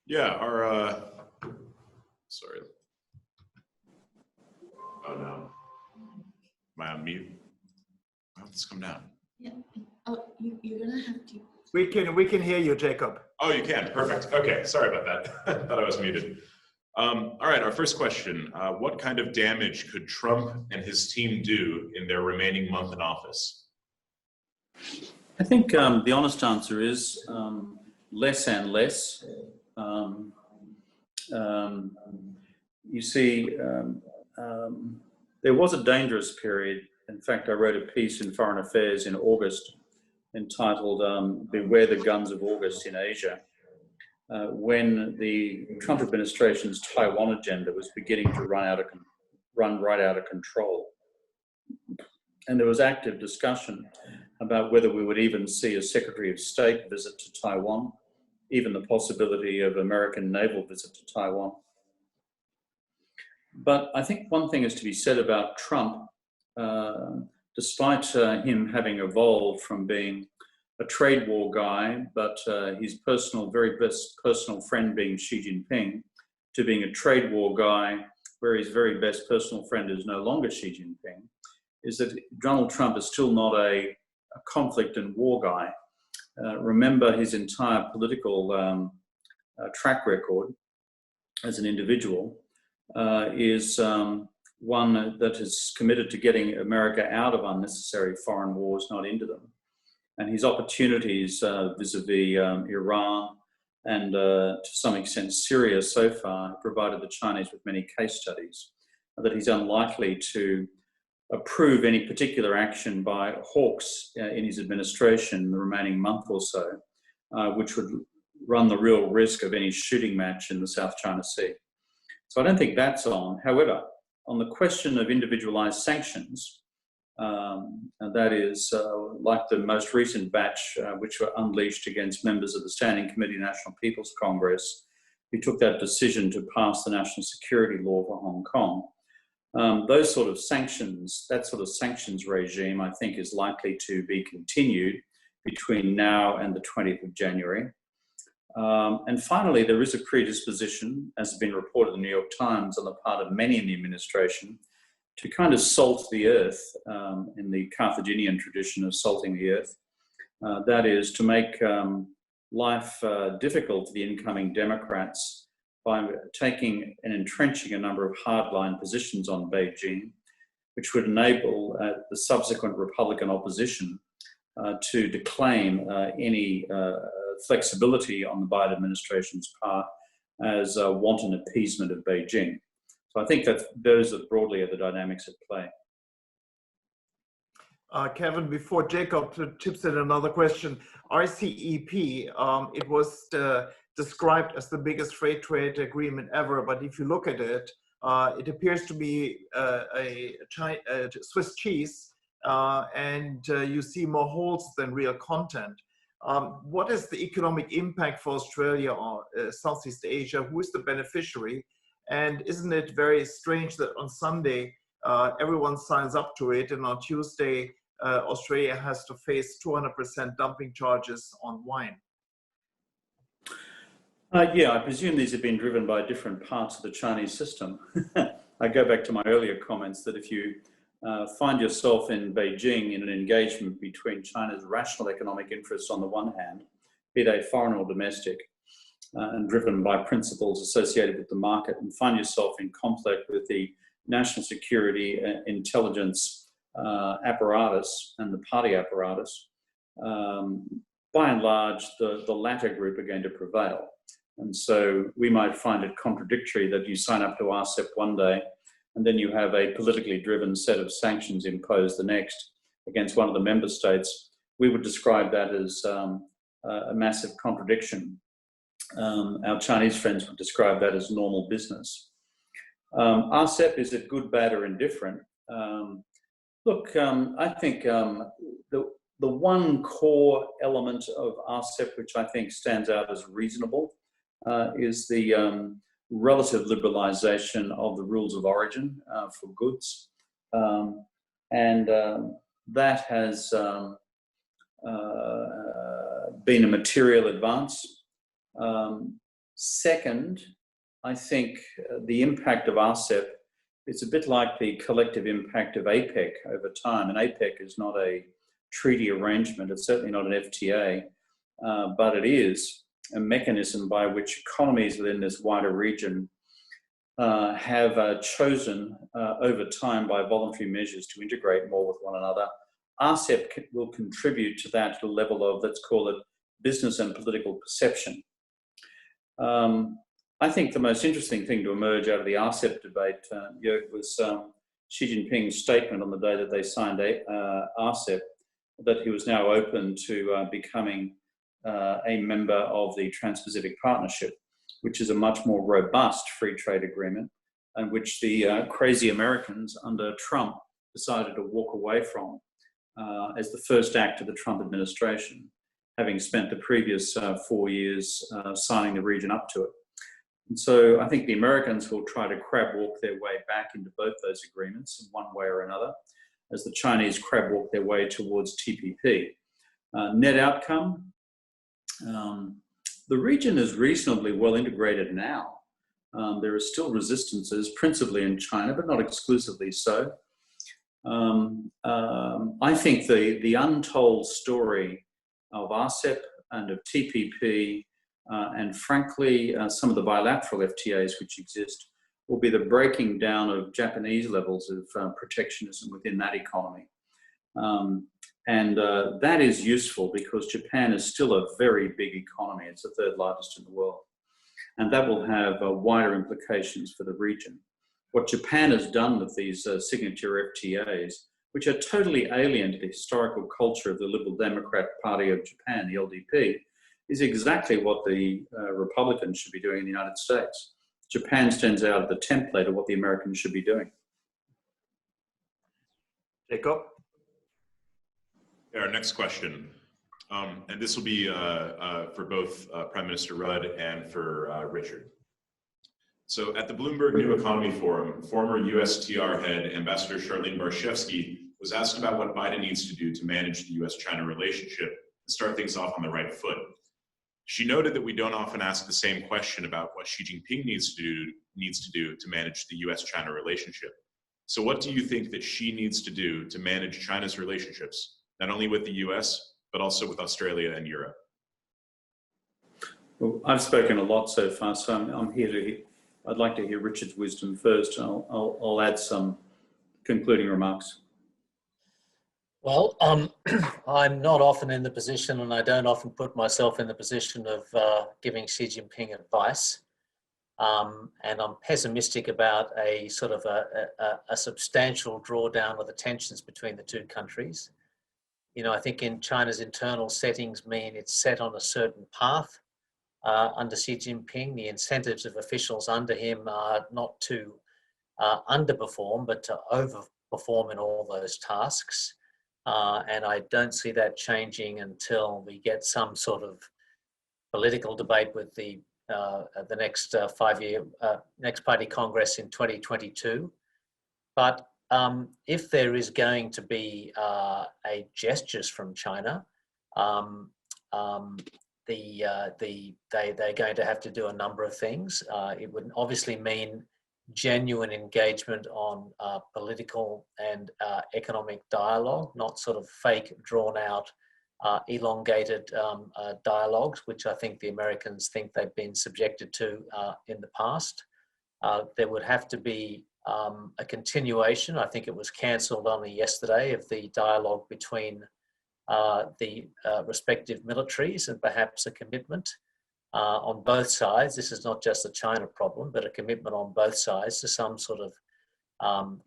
Yeah, sorry. Oh no. Am I on mute? How did this come down? Yeah. Oh, you're gonna have to. We can hear you, Jacob. Oh, you can. Perfect. Okay. Sorry about that. Thought I was muted. All right. Our first question: what kind of damage could Trump and his team do in their remaining month in office? I think the honest answer is less and less. You see, there was a dangerous period. In fact, I wrote a piece in Foreign Affairs in August entitled Beware the Guns of August in Asia, when the Trump administration's Taiwan agenda was beginning to run right out of control. And there was active discussion about whether we would even see a Secretary of State visit to Taiwan, even the possibility of American naval visit to Taiwan. But I think one thing is to be said about Trump, despite him having evolved from being a trade war guy, but his very best personal friend being Xi Jinping, to being a trade war guy where his very best personal friend is no longer Xi Jinping, is that Donald Trump is still not a conflict and war guy. Remember, his entire political track record as an individual is one that is committed to getting America out of unnecessary foreign wars, not into them. And his opportunities vis-a-vis Iran and to some extent Syria so far have provided the Chinese with many case studies that he's unlikely to approve any particular action by hawks in his administration in the remaining month or so, which would run the real risk of any shooting match in the South China Sea. So I don't think that's on. However, on the question of individualized sanctions, and that is like the most recent batch which were unleashed against members of the Standing Committee of National People's Congress, who took that decision to pass the national security law for Hong Kong. Those sort of sanctions, that sort of sanctions regime, I think is likely to be continued between now and the 20th of January. And finally, there is a predisposition, as has been reported in the New York Times, on the part of many in the administration to kind of salt the earth in the Carthaginian tradition of salting the earth. That is to make life difficult for the incoming Democrats by taking and entrenching a number of hardline positions on Beijing, which would enable the subsequent Republican opposition to declaim any flexibility on the Biden administration's part as wanton appeasement of Beijing. So I think that those are broadly are the dynamics at play. Kevin, before Jacob chips in another question, RCEP, it was described as the biggest free trade agreement ever, but if you look at it, it appears to be a Swiss cheese, and you see more holes than real content. What is the economic impact for Australia or Southeast Asia? Who is the beneficiary? And isn't it very strange that on Sunday, everyone signs up to it, and on Tuesday, Australia has to face 200% dumping charges on wine? Yeah, I presume these have been driven by different parts of the Chinese system. I go back to my earlier comments that if you find yourself in Beijing in an engagement between China's rational economic interests on the one hand, be they foreign or domestic, and driven by principles associated with the market, and find yourself in conflict with the national security intelligence apparatus and the party apparatus, by and large, the latter group are going to prevail. And so we might find it contradictory that you sign up to RCEP one day and then you have a politically driven set of sanctions imposed the next against one of the member states. We would describe that as a massive contradiction. Our Chinese friends would describe that as normal business. RCEP, is it good, bad, or indifferent? I think the one core element of RCEP which I think stands out as reasonable is the relative liberalisation of the rules of origin for goods. That has been a material advance. Second, I think the impact of RCEP is a bit like the collective impact of APEC over time. And APEC is not a treaty arrangement, it's certainly not an FTA, but it is a mechanism by which economies within this wider region have chosen over time by voluntary measures to integrate more with one another. RCEP will contribute to that to the level of, let's call it, business and political perception. I think the most interesting thing to emerge out of the RCEP debate, was Xi Jinping's statement on the day that they signed RCEP, that he was now open to becoming a member of the Trans-Pacific Partnership, which is a much more robust free trade agreement, and which the crazy Americans under Trump decided to walk away from as the first act of the Trump administration, having spent the previous 4 years signing the region up to it. And so I think the Americans will try to crab walk their way back into both those agreements in one way or another, as the Chinese crab walk their way towards TPP. Net outcome, the region is reasonably well integrated now. There are still resistances, principally in China, but not exclusively so. I think the untold story of RCEP and of TPP, and frankly, some of the bilateral FTAs which exist, will be the breaking down of Japanese levels of protectionism within that economy. That is useful because Japan is still a very big economy. It's the third largest in the world. And that will have wider implications for the region. What Japan has done with these signature FTAs, which are totally alien to the historical culture of the Liberal Democrat Party of Japan, the LDP, is exactly what the Republicans should be doing in the United States. Japan stands out of the template of what the Americans should be doing. Jacob? Our next question, and this will be for both Prime Minister Rudd and for Richard. So at the Bloomberg New Economy Forum, former USTR head Ambassador Charlene Barshevsky was asked about what Biden needs to do to manage the US-China relationship and start things off on the right foot. She noted that we don't often ask the same question about what Xi Jinping needs to do to manage the US-China relationship. So what do you think that Xi needs to do to manage China's relationships, not only with the US, but also with Australia and Europe? Well, I've spoken a lot so far, so I'd like to hear Richard's wisdom first. I'll add some concluding remarks. Well, I'm not often in the position, and I don't often put myself in the position of giving Xi Jinping advice. And I'm pessimistic about a sort of a substantial drawdown of the tensions between the two countries. You know, I think in China's internal settings mean it's set on a certain path. Under Xi Jinping, the incentives of officials under him are not to underperform, but to overperform in all those tasks. And I don't see that changing until we get some sort of political debate with the next next party Congress in 2022. But if there is going to be a gestures from China, they're going to have to do a number of things. It would obviously mean genuine engagement on political and economic dialogue, not sort of fake, drawn out, elongated dialogues, which I think the Americans think they've been subjected to in the past. There would have to be a continuation. I think it was cancelled only yesterday, of the dialogue between the respective militaries, and perhaps a commitment on both sides. This is not just a China problem, but a commitment on both sides to some sort of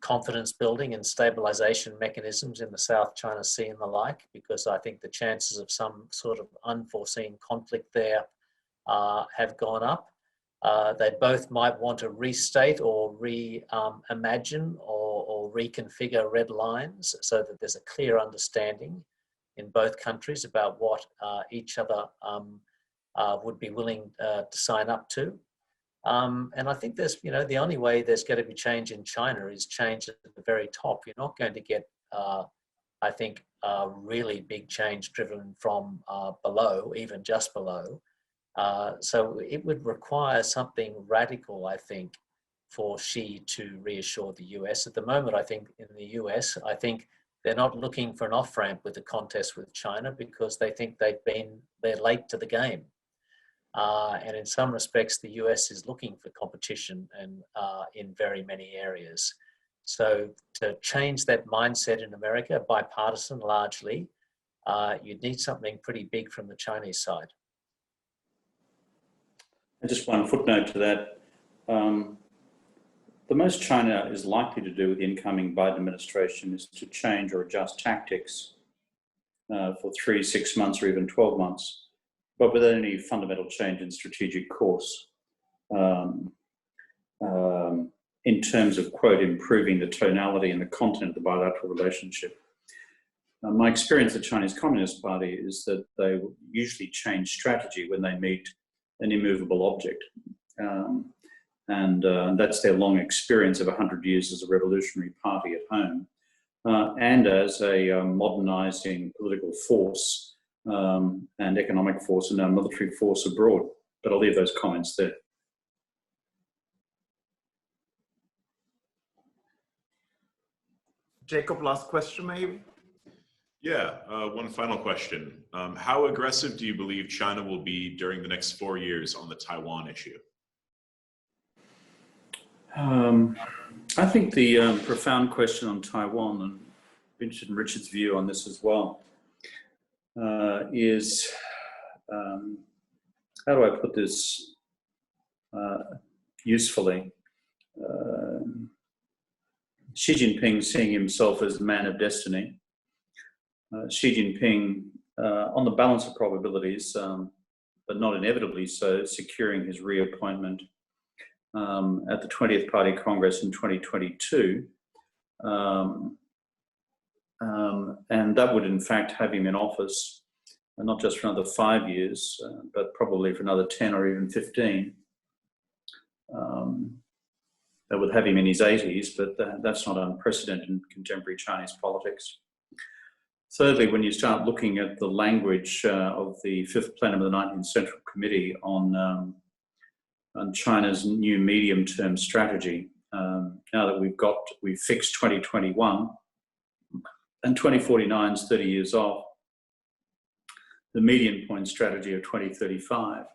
confidence building and stabilization mechanisms in the South China Sea and the like, because I think the chances of some sort of unforeseen conflict there have gone up. They both might want to restate or reimagine or reconfigure red lines so that there's a clear understanding in both countries about what each other would be willing to sign up to. And I think there's, you know, the only way there's going to be change in China is change at the very top. You're not going to get, I think, really big change driven from below, even just below. So it would require something radical, I think, for Xi to reassure the US. At the moment, I think in the US, I think they're not looking for an off-ramp with the contest with China, because they think they're late to the game. And in some respects, the US is looking for competition, and in very many areas. So to change that mindset in America, bipartisan largely, you'd need something pretty big from the Chinese side. And just one footnote to that. The most China is likely to do with the incoming Biden administration is to change or adjust tactics for 3, 6 months, or even 12 months, but without any fundamental change in strategic course in terms of, quote, improving the tonality and the content of the bilateral relationship. My experience at the Chinese Communist Party is that they usually change strategy when they meet an immovable object. And that's their long experience of 100 years as a revolutionary party at home and as a modernizing political force and economic force and now military force abroad. But I'll leave those comments there. Jacob, last question maybe? Yeah, one final question. How aggressive do you believe China will be during the next 4 years on the Taiwan issue? I think the profound question on Taiwan, and I'm interested in Richard's view on this as well, is how do I put this usefully? Xi Jinping seeing himself as man of destiny. Xi Jinping, on the balance of probabilities, but not inevitably so, securing his reappointment at the 20th Party Congress in 2022. And that would in fact have him in office, not just for another 5 years, but probably for another 10 or even 15. That would have him in his 80s, but that's not unprecedented in contemporary Chinese politics. Thirdly, when you start looking at the language of the Fifth Plenum of the 19th Central Committee on China's new medium-term strategy, now that we've fixed 2021 and 2049 is 30 years off, the median point strategy of 2035,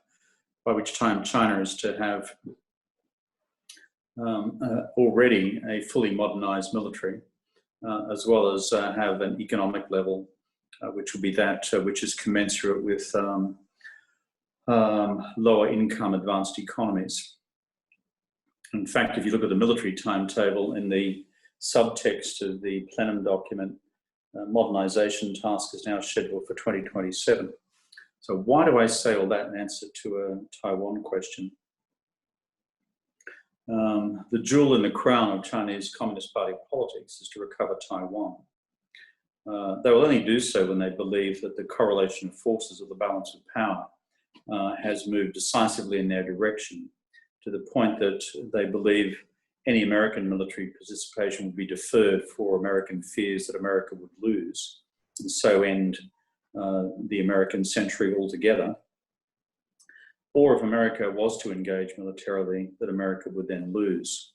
by which time China is to have already a fully modernized military, as well as have an economic level, which will be that which is commensurate with lower income advanced economies. In fact, if you look at the military timetable in the subtext of the plenum document, modernization task is now scheduled for 2027. So why do I say all that in answer to a Taiwan question? The jewel in the crown of Chinese Communist Party politics is to recover Taiwan. They will only do so when they believe that the correlation of forces of the balance of power has moved decisively in their direction, to the point that they believe any American military participation would be deferred for American fears that America would lose, and so end the American century altogether. Or if America was to engage militarily, that America would then lose.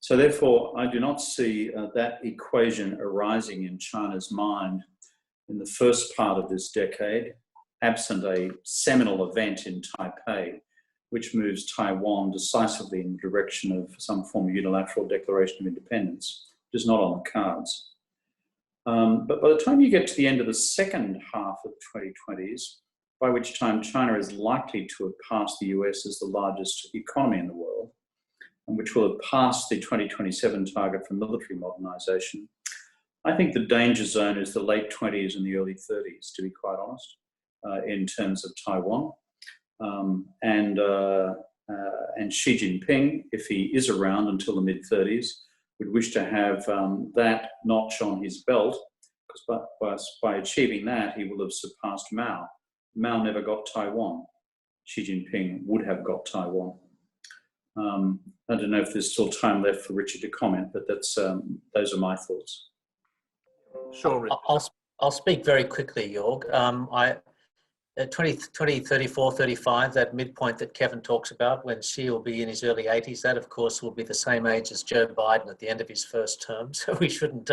So therefore, I do not see that equation arising in China's mind in the first part of this decade, absent a seminal event in Taipei, which moves Taiwan decisively in the direction of some form of unilateral declaration of independence. It is not on the cards. But by the time you get to the end of the second half of the 2020s, by which time China is likely to have passed the US as the largest economy in the world, and which will have passed the 2027 target for military modernization, I think the danger zone is the late 20s and the early 30s, to be quite honest, in terms of Taiwan. And Xi Jinping, if he is around until the mid-30s, would wish to have that notch on his belt, because by achieving that, he will have surpassed Mao. Mao never got Taiwan. Xi Jinping would have got Taiwan. I don't know if there's still time left for Richard to comment, but that's those are my thoughts. Sure, Richard. I'll speak very quickly, Jorg. 2034, 35, that midpoint that Kevin talks about, when Xi will be in his early 80s, that of course will be the same age as Joe Biden at the end of his first term, so we shouldn't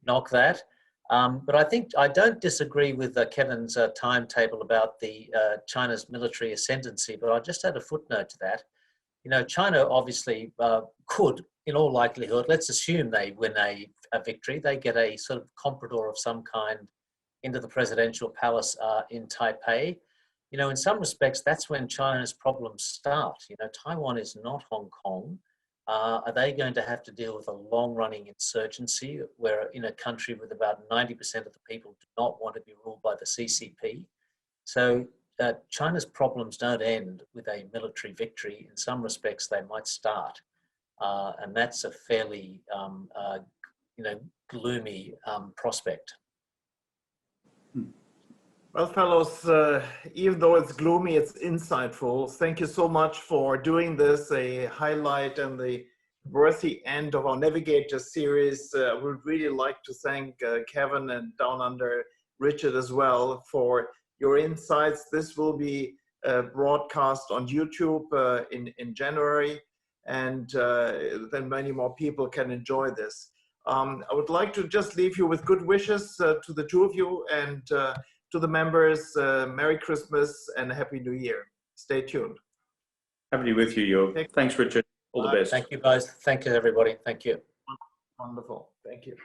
knock that. But I don't disagree with Kevin's timetable about the China's military ascendancy, but I just add a footnote to that. You know, China obviously could, in all likelihood, let's assume they win a victory, they get a sort of comprador of some kind into the presidential palace in Taipei. You know, in some respects, that's when China's problems start. You know, Taiwan is not Hong Kong. Are they going to have to deal with a long-running insurgency where in a country with about 90% of the people do not want to be ruled by the CCP? So China's problems don't end with a military victory. In some respects, they might start. And that's a fairly, gloomy prospect. Well, fellows, even though it's gloomy, it's insightful. Thank you so much for doing this, a highlight and the worthy end of our Navigator series. I would really like to thank Kevin and Down Under Richard as well for your insights. This will be broadcast on YouTube in January, and then many more people can enjoy this. I would like to just leave you with good wishes to the two of you, and to the members, Merry Christmas and Happy New Year. Stay tuned. Happy to be with you, Jörg. Thanks, Richard. All the best. Thank you, guys. Thank you, everybody. Thank you. Wonderful. Thank you.